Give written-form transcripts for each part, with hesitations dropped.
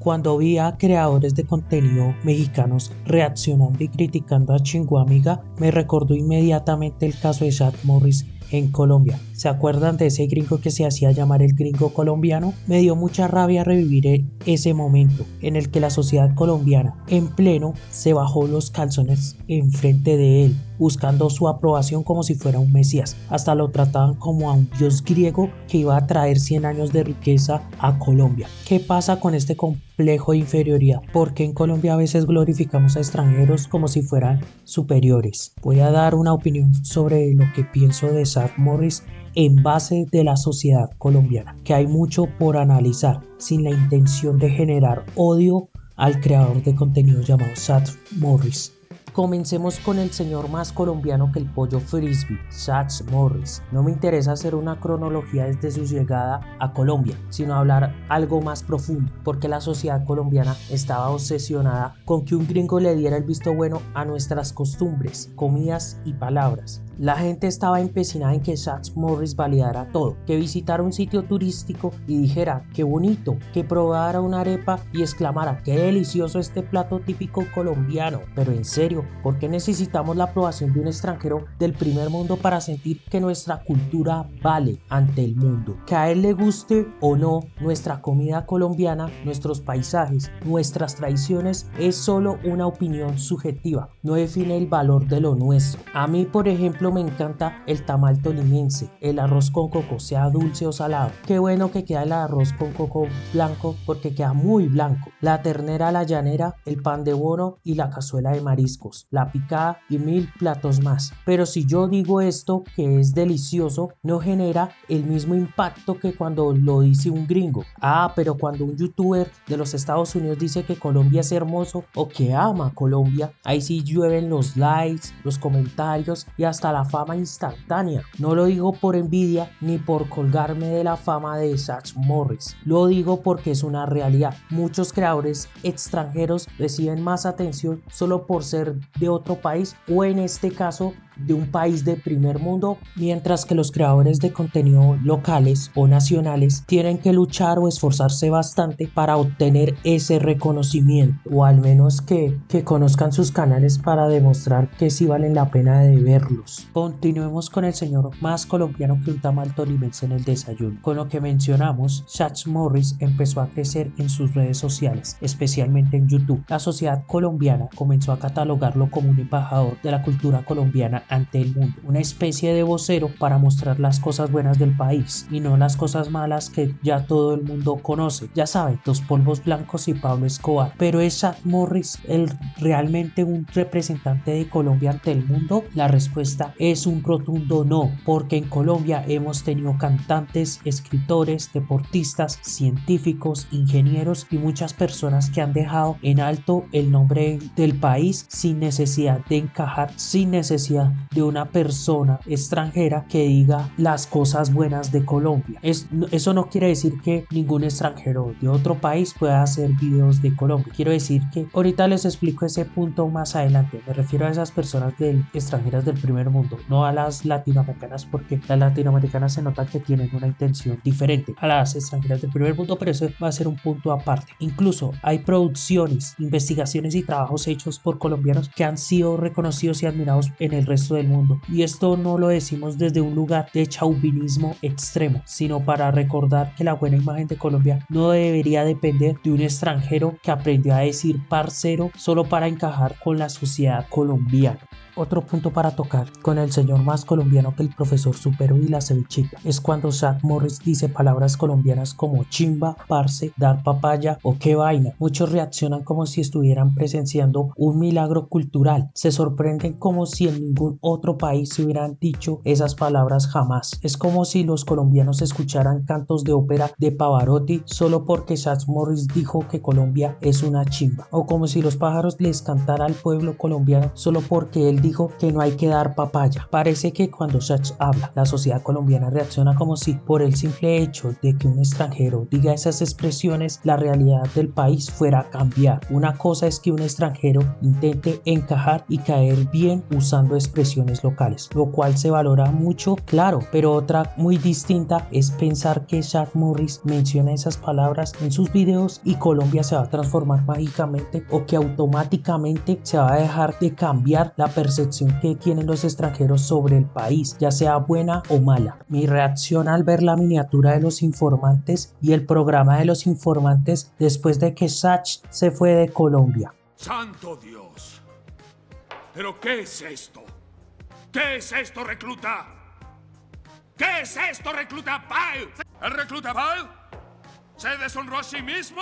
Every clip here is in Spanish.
Cuando vi a creadores de contenido mexicanos reaccionando y criticando a Chinguamiga, me recordó inmediatamente el caso de Zach Morris en Colombia. ¿Se acuerdan de ese gringo que se hacía llamar el gringo colombiano? Me dio mucha rabia revivir ese momento en el que la sociedad colombiana en pleno se bajó los calzones enfrente de él, buscando su aprobación como si fuera un mesías. Hasta lo trataban como a un dios griego que iba a traer 100 años de riqueza a Colombia. ¿Qué pasa con este complejo de inferioridad? Porque en Colombia a veces glorificamos a extranjeros como si fueran superiores. Voy a dar una opinión sobre lo que pienso de Zach Morris en base de la sociedad colombiana, que hay mucho por analizar sin la intención de generar odio al creador de contenido llamado Zach Morris. Comencemos con el señor más colombiano que el pollo frisbee, Zach Morris. No me interesa hacer una cronología desde su llegada a Colombia, sino hablar algo más profundo, porque la sociedad colombiana estaba obsesionada con que un gringo le diera el visto bueno a nuestras costumbres, comidas y palabras. La gente estaba empecinada en que Zach Morris validara todo, que visitara un sitio turístico y dijera qué bonito, que probara una arepa y exclamara qué delicioso este plato típico colombiano. Pero en serio, ¿por qué necesitamos la aprobación de un extranjero del primer mundo para sentir que nuestra cultura vale ante el mundo? Que a él le guste o no nuestra comida colombiana, nuestros paisajes, nuestras tradiciones, es solo una opinión subjetiva, no define el valor de lo nuestro. A mí, por ejemplo, me encanta el tamal tolimense, el arroz con coco, sea dulce o salado. Qué bueno que queda el arroz con coco blanco porque queda muy blanco. La ternera a la llanera, el pan de bono y la cazuela de mariscos, la picada y 1000 platos más. Pero si yo digo esto que es delicioso, no genera el mismo impacto que cuando lo dice un gringo. Pero cuando un youtuber de los Estados Unidos dice que Colombia es hermoso o que ama Colombia, ahí sí llueven los likes, los comentarios y hasta la fama instantánea. No lo digo por envidia ni por colgarme de la fama de Zach Morris. Lo digo porque es una realidad. Muchos creadores extranjeros reciben más atención solo por ser de otro país o en este caso de un país de primer mundo, mientras que los creadores de contenido locales o nacionales tienen que luchar o esforzarse bastante para obtener ese reconocimiento, o al menos que conozcan sus canales para demostrar que sí valen la pena de verlos. Continuemos con el señor más colombiano que un tamal tolimense en el desayuno. Con lo que mencionamos, Zach Morris empezó a crecer en sus redes sociales, especialmente en YouTube. La sociedad colombiana comenzó a catalogarlo como un embajador de la cultura colombiana ante el mundo, una especie de vocero para mostrar las cosas buenas del país y no las cosas malas que ya todo el mundo conoce. Ya saben, los polvos blancos y Pablo Escobar. Pero ¿es Zach Morris realmente un representante de Colombia ante el mundo? La respuesta es un rotundo no, porque en Colombia hemos tenido cantantes, escritores, deportistas, científicos, ingenieros y muchas personas que han dejado en alto el nombre del país sin necesidad de encajar, sin necesidad de una persona extranjera que diga las cosas buenas de Colombia. Eso no quiere decir que ningún extranjero de otro país pueda hacer videos de Colombia. Quiero decir que ahorita les explico ese punto más adelante. Me refiero a esas personas extranjeras del primer mundo, no a las latinoamericanas, porque las latinoamericanas se nota que tienen una intención diferente a las extranjeras del primer mundo, pero eso va a ser un punto aparte. Incluso hay producciones, investigaciones y trabajos hechos por colombianos que han sido reconocidos y admirados en el resto del mundo, y esto no lo decimos desde un lugar de chauvinismo extremo, sino para recordar que la buena imagen de Colombia no debería depender de un extranjero que aprendió a decir parcero solo para encajar con la sociedad colombiana. Otro punto para tocar con el señor más colombiano que el profesor Supero y la cevichita es cuando Zach Morris dice palabras colombianas como chimba, parce, dar papaya o qué vaina. Muchos reaccionan como si estuvieran presenciando un milagro cultural. Se sorprenden como si en ningún otro país se hubieran dicho esas palabras jamás. Es como si los colombianos escucharan cantos de ópera de Pavarotti solo porque Zach Morris dijo que Colombia es una chimba, o como si los pájaros les cantara al pueblo colombiano solo porque él Él dijo que no hay que dar papaya. Parece que cuando Sachs habla, la sociedad colombiana reacciona como si por el simple hecho de que un extranjero diga esas expresiones, la realidad del país fuera a cambiar. Una cosa es que un extranjero intente encajar y caer bien usando expresiones locales, lo cual se valora mucho, claro, pero otra muy distinta es pensar que Zach Morris menciona esas palabras en sus videos y Colombia se va a transformar mágicamente o que automáticamente se va a dejar de cambiar la percepción que tienen los extranjeros sobre el país, ya sea buena o mala. Mi reacción al ver la miniatura de Los Informantes y el programa de Los Informantes después de que Zach se fue de Colombia. ¡Santo Dios! ¿Pero qué es esto? ¿Qué es esto, recluta? ¿Qué es esto, recluta Pyle? ¿El recluta Pyle se deshonró a sí mismo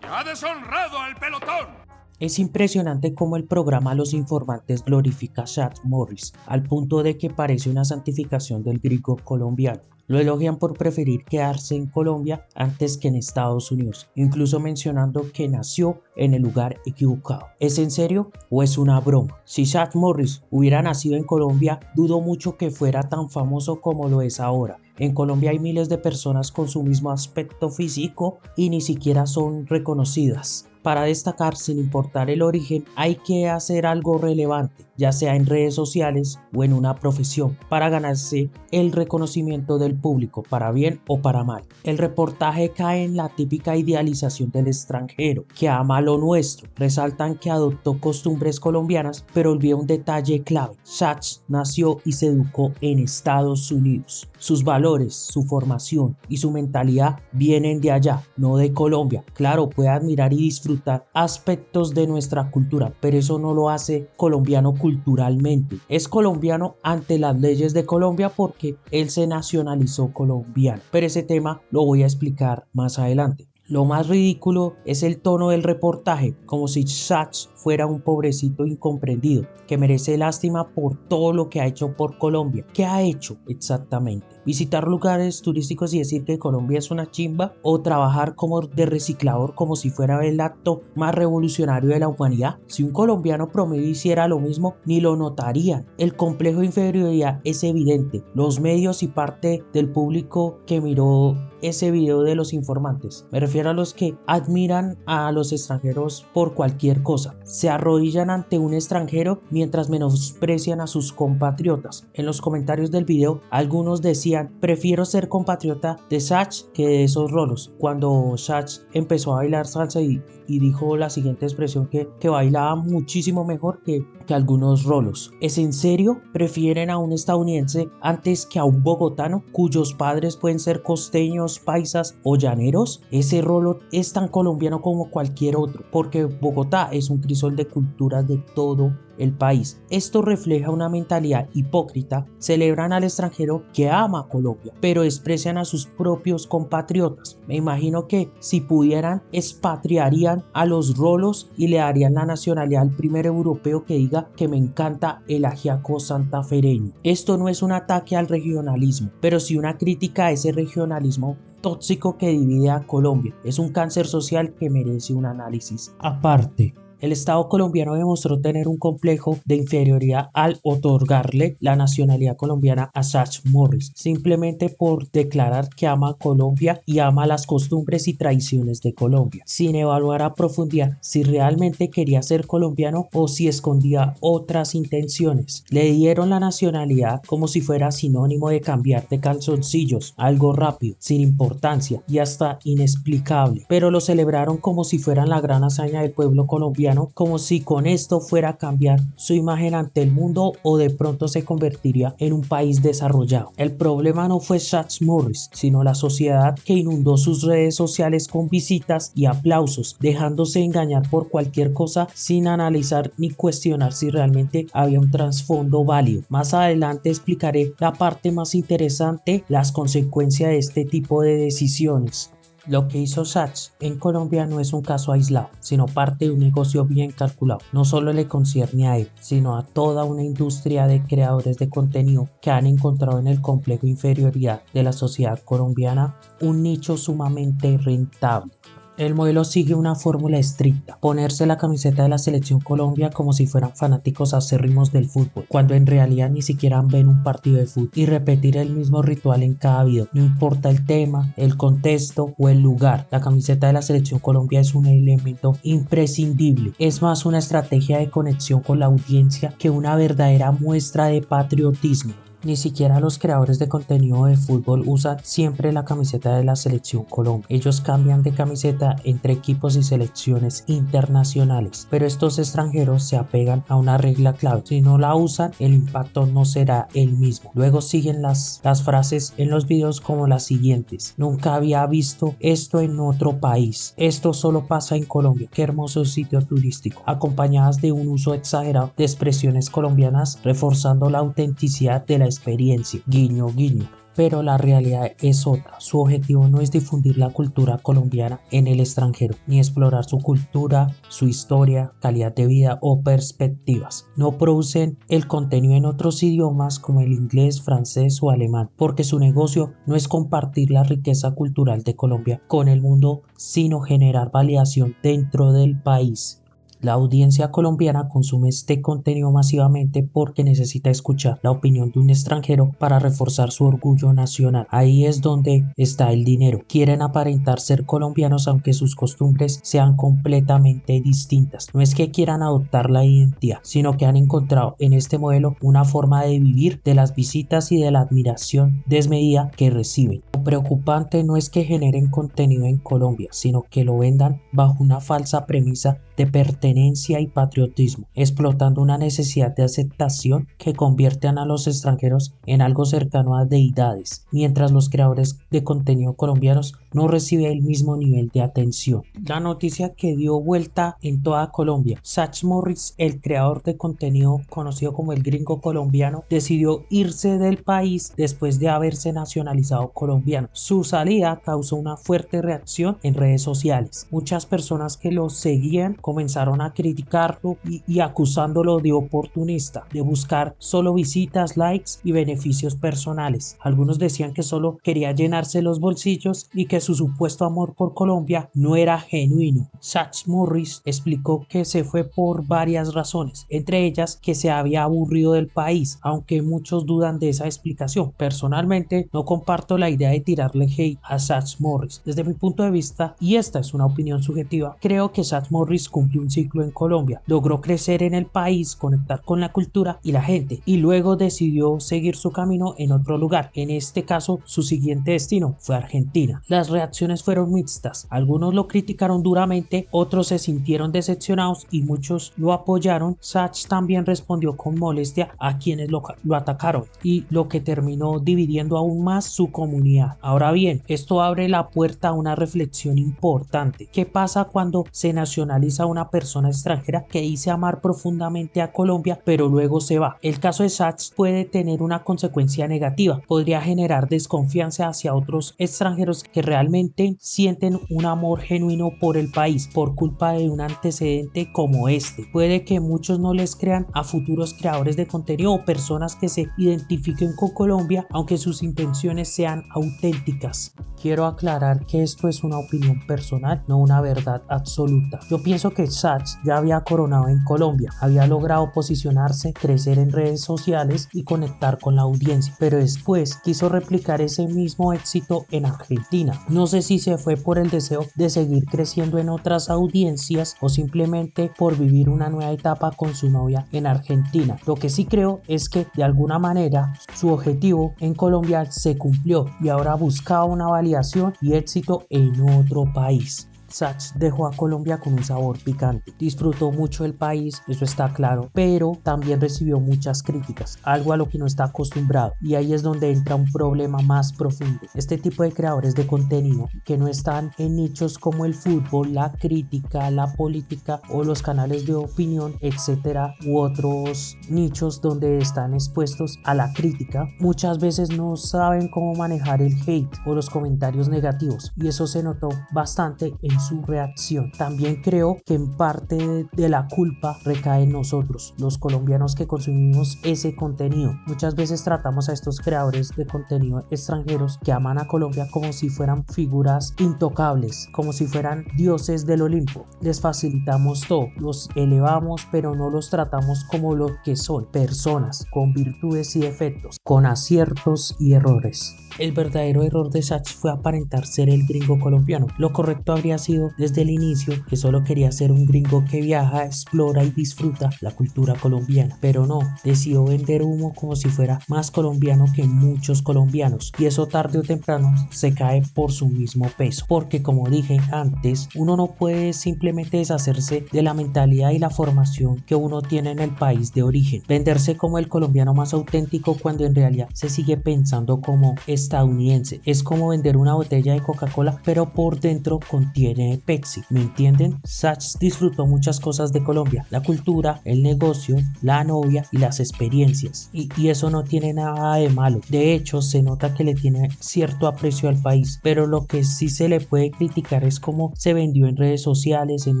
y ha deshonrado al pelotón? Es impresionante cómo el programa Los Informantes glorifica a Zach Morris, al punto de que parece una santificación del gringo colombiano. Lo elogian por preferir quedarse en Colombia antes que en Estados Unidos, incluso mencionando que nació en el lugar equivocado. ¿Es en serio o es una broma? Si Zach Morris hubiera nacido en Colombia, dudo mucho que fuera tan famoso como lo es ahora. En Colombia hay miles de personas con su mismo aspecto físico y ni siquiera son reconocidas. Para destacar, sin importar el origen, hay que hacer algo relevante, ya sea en redes sociales o en una profesión, para ganarse el reconocimiento del público, para bien o para mal. El reportaje cae en la típica idealización del extranjero, que ama lo nuestro. Resaltan que adoptó costumbres colombianas, pero olvida un detalle clave. Zach nació y se educó en Estados Unidos. Sus valores, su formación y su mentalidad vienen de allá, no de Colombia. Claro, puede admirar y disfrutar aspectos de nuestra cultura, pero eso no lo hace colombiano culturalmente. Es colombiano ante las leyes de Colombia porque él se nacionalizó colombiano, pero ese tema lo voy a explicar más adelante. Lo más ridículo es el tono del reportaje, como si Zach fuera un pobrecito incomprendido, que merece lástima por todo lo que ha hecho por Colombia. ¿Qué ha hecho exactamente? ¿Visitar lugares turísticos y decir que Colombia es una chimba? ¿O trabajar como de reciclador como si fuera el acto más revolucionario de la humanidad? Si un colombiano promedio hiciera lo mismo, ni lo notarían. El complejo de inferioridad es evidente. Los medios y parte del público que miró ese video de Los Informantes, me refiero a los que admiran a los extranjeros por cualquier cosa, se arrodillan ante un extranjero mientras menosprecian a sus compatriotas. En los comentarios del video, algunos decían: prefiero ser compatriota de Zach que de esos rolos. Cuando Zach empezó a bailar salsa y dijo la siguiente expresión que bailaba muchísimo mejor que algunos rolos. ¿Es en serio? ¿Prefieren a un estadounidense antes que a un bogotano cuyos padres pueden ser costeños, paisas o llaneros? Ese rolo es tan colombiano como cualquier otro, porque Bogotá es un crisol de culturas de todo el país. Esto refleja una mentalidad hipócrita. Celebran al extranjero que ama a Colombia, pero desprecian a sus propios compatriotas. Me imagino que si pudieran, expatriarían a los rolos y le darían la nacionalidad al primer europeo que diga que me encanta el ajiaco santafereño. Esto no es un ataque al regionalismo, pero sí una crítica a ese regionalismo tóxico que divide a Colombia. Es un cáncer social que merece un análisis aparte. El Estado colombiano demostró tener un complejo de inferioridad al otorgarle la nacionalidad colombiana a Zach Morris, simplemente por declarar que ama a Colombia y ama las costumbres y tradiciones de Colombia, sin evaluar a profundidad si realmente quería ser colombiano o si escondía otras intenciones. Le dieron la nacionalidad como si fuera sinónimo de cambiar de calzoncillos, algo rápido, sin importancia y hasta inexplicable, pero lo celebraron como si fueran la gran hazaña del pueblo colombiano, como si con esto fuera a cambiar su imagen ante el mundo o de pronto se convertiría en un país desarrollado. El problema no fue Zach Morris, sino la sociedad que inundó sus redes sociales con visitas y aplausos, dejándose engañar por cualquier cosa sin analizar ni cuestionar si realmente había un trasfondo válido. Más adelante explicaré la parte más interesante, las consecuencias de este tipo de decisiones. Lo que hizo Zach en Colombia no es un caso aislado, sino parte de un negocio bien calculado. No solo le concierne a él, sino a toda una industria de creadores de contenido que han encontrado en el complejo de inferioridad de la sociedad colombiana un nicho sumamente rentable. El modelo sigue una fórmula estricta: ponerse la camiseta de la selección Colombia como si fueran fanáticos acérrimos del fútbol, cuando en realidad ni siquiera ven un partido de fútbol, y repetir el mismo ritual en cada video, no importa el tema, el contexto o el lugar. La camiseta de la selección Colombia es un elemento imprescindible, es más una estrategia de conexión con la audiencia que una verdadera muestra de patriotismo. Ni siquiera los creadores de contenido de fútbol usan siempre la camiseta de la selección Colombia. Ellos cambian de camiseta entre equipos y selecciones internacionales, pero estos extranjeros se apegan a una regla clave: si no la usan, el impacto no será el mismo. Luego siguen las frases en los videos como las siguientes: nunca había visto esto en otro país, esto solo pasa en Colombia, qué hermoso sitio turístico, acompañadas de un uso exagerado de expresiones colombianas reforzando la autenticidad de la experiencia, guiño guiño. Pero la realidad es otra. Su objetivo no es difundir la cultura colombiana en el extranjero, ni explorar su cultura, su historia, calidad de vida o perspectivas. No producen el contenido en otros idiomas como el inglés, francés o alemán, porque su negocio no es compartir la riqueza cultural de Colombia con el mundo, sino generar validación dentro del país. La audiencia colombiana consume este contenido masivamente porque necesita escuchar la opinión de un extranjero para reforzar su orgullo nacional. Ahí es donde está el dinero. Quieren aparentar ser colombianos aunque sus costumbres sean completamente distintas. No es que quieran adoptar la identidad, sino que han encontrado en este modelo una forma de vivir de las visitas y de la admiración desmedida que reciben. Lo preocupante no es que generen contenido en Colombia, sino que lo vendan bajo una falsa premisa de pertenencia y patriotismo, explotando una necesidad de aceptación que convierten a los extranjeros en algo cercano a deidades, mientras los creadores de contenido colombianos no reciben el mismo nivel de atención. La noticia que dio vuelta en toda Colombia: Zach Morris, el creador de contenido conocido como el gringo colombiano, decidió irse del país después de haberse nacionalizado colombiano. Su salida causó una fuerte reacción en redes sociales. Muchas personas que lo seguían comenzaron a criticarlo y acusándolo de oportunista, de buscar solo visitas, likes y beneficios personales. Algunos decían que solo quería llenarse los bolsillos y que su supuesto amor por Colombia no era genuino. Zach Morris explicó que se fue por varias razones, entre ellas que se había aburrido del país, aunque muchos dudan de esa explicación. Personalmente no comparto la idea de tirarle hate a Zach Morris. Desde mi punto de vista, y esta es una opinión subjetiva, creo que Zach Morris cumplió un ciclo en Colombia, logró crecer en el país, conectar con la cultura y la gente, y luego decidió seguir su camino en otro lugar. En este caso, su siguiente destino fue Argentina. Las reacciones fueron mixtas. Algunos lo criticaron duramente, otros se sintieron decepcionados y muchos lo apoyaron. Zach también respondió con molestia a quienes lo atacaron, y lo que terminó dividiendo aún más su comunidad. Ahora bien, esto abre la puerta a una reflexión importante. ¿Qué pasa cuando se nacionaliza a una persona extranjera que dice amar profundamente a Colombia pero luego se va? El caso de Zach puede tener una consecuencia negativa. Podría generar desconfianza hacia otros extranjeros que realmente sienten un amor genuino por el país por culpa de un antecedente como este. Puede que muchos no les crean a futuros creadores de contenido o personas que se identifiquen con Colombia aunque sus intenciones sean auténticas. Quiero aclarar que esto es una opinión personal, no una verdad absoluta. Yo pienso que Zach ya había coronado en Colombia, había logrado posicionarse, crecer en redes sociales y conectar con la audiencia, pero después quiso replicar ese mismo éxito en Argentina. No sé si se fue por el deseo de seguir creciendo en otras audiencias o simplemente por vivir una nueva etapa con su novia en Argentina. Lo que sí creo es que de alguna manera su objetivo en Colombia se cumplió y ahora buscaba una validación y éxito en otro país. Zach dejó a Colombia con un sabor picante. Disfrutó mucho del país, eso está claro, pero también recibió muchas críticas, algo a lo que no está acostumbrado, y ahí es donde entra un problema más profundo. Este tipo de creadores de contenido que no están en nichos como el fútbol, la crítica, la política o los canales de opinión, etcétera, u otros nichos donde están expuestos a la crítica, muchas veces no saben cómo manejar el hate o los comentarios negativos, y eso se notó bastante en en su reacción. También creo que en parte de la culpa recae en nosotros, los colombianos que consumimos ese contenido. Muchas veces tratamos a estos creadores de contenido extranjeros que aman a Colombia como si fueran figuras intocables, como si fueran dioses del Olimpo. Les facilitamos todo, los elevamos, pero no los tratamos como lo que son, personas con virtudes y defectos, con aciertos y errores. El verdadero error de Sachs fue aparentar ser el gringo colombiano. Lo correcto habría sido desde el inicio que solo quería ser un gringo que viaja, explora y disfruta la cultura colombiana. Pero no, decidió vender humo como si fuera más colombiano que muchos colombianos. Y eso tarde o temprano se cae por su mismo peso. Porque como dije antes, uno no puede simplemente deshacerse de la mentalidad y la formación que uno tiene en el país de origen. Venderse como el colombiano más auténtico cuando en realidad se sigue pensando como estadounidense. Es como vender una botella de Coca-Cola pero por dentro contiene Pepsi. ¿Me entienden? Sachs disfrutó muchas cosas de Colombia: la cultura, el negocio, la novia y las experiencias. Y eso no tiene nada de malo. De hecho, se nota que le tiene cierto aprecio al país. Pero lo que sí se le puede criticar es cómo se vendió en redes sociales, en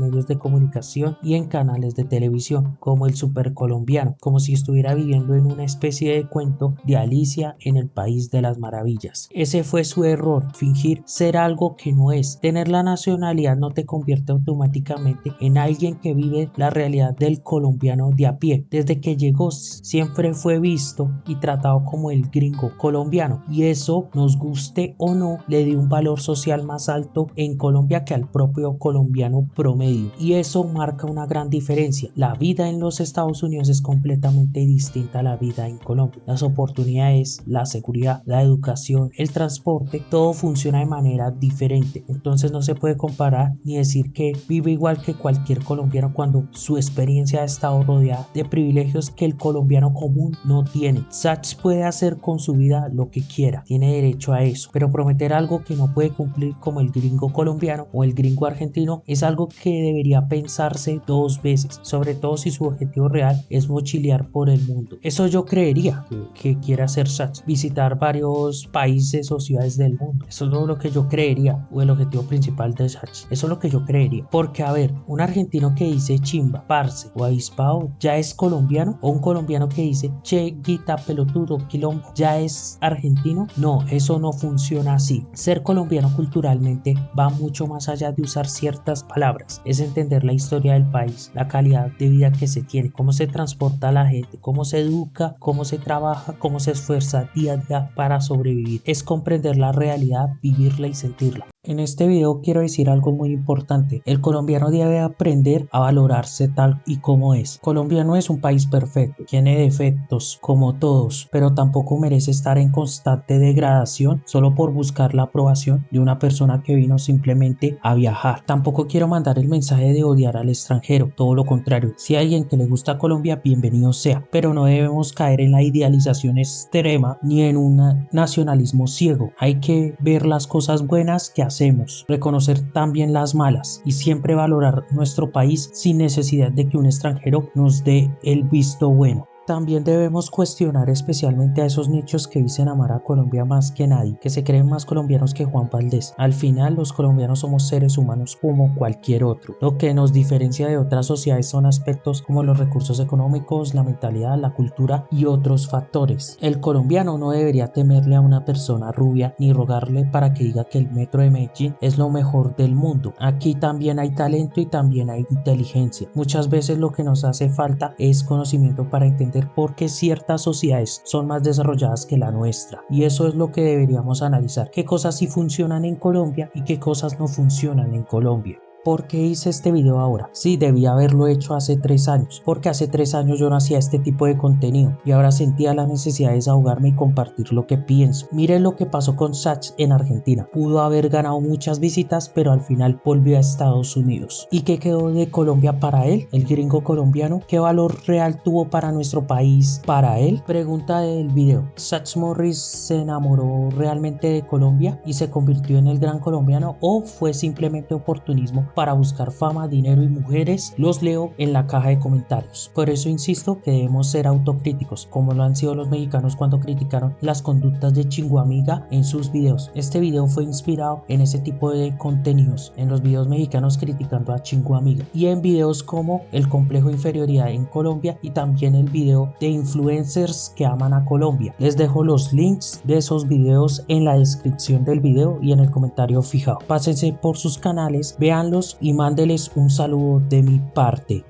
medios de comunicación y en canales de televisión, como el super colombiano, como si estuviera viviendo en una especie de cuento de Alicia en el País de las Maravillas. Ese fue su error, fingir ser algo que no es. Tener la nacionalidad no te convierte automáticamente en alguien que vive la realidad del colombiano de a pie. Desde que llegó siempre fue visto y tratado como el gringo colombiano, y eso, nos guste o no, le dio un valor social más alto en Colombia que al propio colombiano promedio, y eso marca una gran diferencia. La vida en los Estados Unidos es completamente distinta a la vida en Colombia. Las oportunidades, la seguridad, la educación, el transporte, todo funciona de manera diferente. Entonces no se puede comparar ni decir que vive igual que cualquier colombiano cuando su experiencia ha estado rodeada de privilegios que el colombiano común no tiene. Sachs puede hacer con su vida lo que quiera, tiene derecho a eso, pero prometer algo que no puede cumplir como el gringo colombiano o el gringo argentino es algo que debería pensarse dos veces, sobre todo si su objetivo real es mochilear por el mundo. Eso yo creería que quiere hacer Sachs, visitar varios países o ciudades del mundo. Eso es lo que yo creería, o el objetivo principal de Sachs. Eso es lo que yo creería, porque a ver, un argentino que dice chimba, parce o avispado ya es colombiano, o un colombiano que dice che, guita, pelotudo, quilombo ya es argentino. No, eso no funciona así. Ser colombiano culturalmente va mucho más allá de usar ciertas palabras. Es entender la historia del país, la calidad de vida que se tiene, cómo se transporta a la gente, cómo se educa, cómo se trabaja, cómo se esfuerza día a día para sobrevivir. Es comprender la realidad, vivirla y sentirla. En este video quiero decir algo muy importante. El colombiano debe aprender a valorarse tal y como es. Colombia no es un país perfecto, tiene defectos como todos, pero tampoco merece estar en constante degradación solo por buscar la aprobación de una persona que vino simplemente a viajar. Tampoco quiero mandar el mensaje de odiar al extranjero, todo lo contrario. Si hay alguien que le gusta Colombia, bienvenido sea, pero no debemos caer en la idealización extrema ni en un nacionalismo ciego. Hay que ver las cosas buenas que hacemos, reconocer también las malas y siempre valorar nuestro país sin necesidad de que un extranjero nos dé el visto bueno. También debemos cuestionar especialmente a esos nichos que dicen amar a Colombia más que nadie, que se creen más colombianos que Juan Valdés. Al final, los colombianos somos seres humanos como cualquier otro. Lo que nos diferencia de otras sociedades son aspectos como los recursos económicos, la mentalidad, la cultura y otros factores. El colombiano no debería temerle a una persona rubia ni rogarle para que diga que el metro de Medellín es lo mejor del mundo. Aquí también hay talento y también hay inteligencia. Muchas veces lo que nos hace falta es conocimiento para entender por qué ciertas sociedades son más desarrolladas que la nuestra, y eso es lo que deberíamos analizar: qué cosas sí funcionan en Colombia y qué cosas no funcionan en Colombia. ¿Por qué hice este video ahora? Sí, debía haberlo hecho hace 3 años, porque hace 3 años yo no hacía este tipo de contenido y ahora sentía la necesidad de desahogarme y compartir lo que pienso. Miren lo que pasó con Sachs en Argentina. Pudo haber ganado muchas visitas, pero al final volvió a Estados Unidos. ¿Y qué quedó de Colombia para él? El gringo colombiano, ¿qué valor real tuvo para nuestro país para él? Pregunta del video: ¿Sachs Morris se enamoró realmente de Colombia y se convirtió en el gran colombiano, o fue simplemente oportunismo para buscar fama, dinero y mujeres, los leo en la caja de comentarios. Por eso insisto que debemos ser autocríticos, como lo han sido los mexicanos cuando criticaron las conductas de Chinguamiga en sus videos. Este video fue inspirado en ese tipo de contenidos, en los videos mexicanos criticando a Chinguamiga y en videos como el complejo de inferioridad en Colombia y también el video de influencers que aman a Colombia. Les dejo los links de esos videos en la descripción del video y en el comentario fijado. Pásense por sus canales, véanlos y mándeles un saludo de mi parte.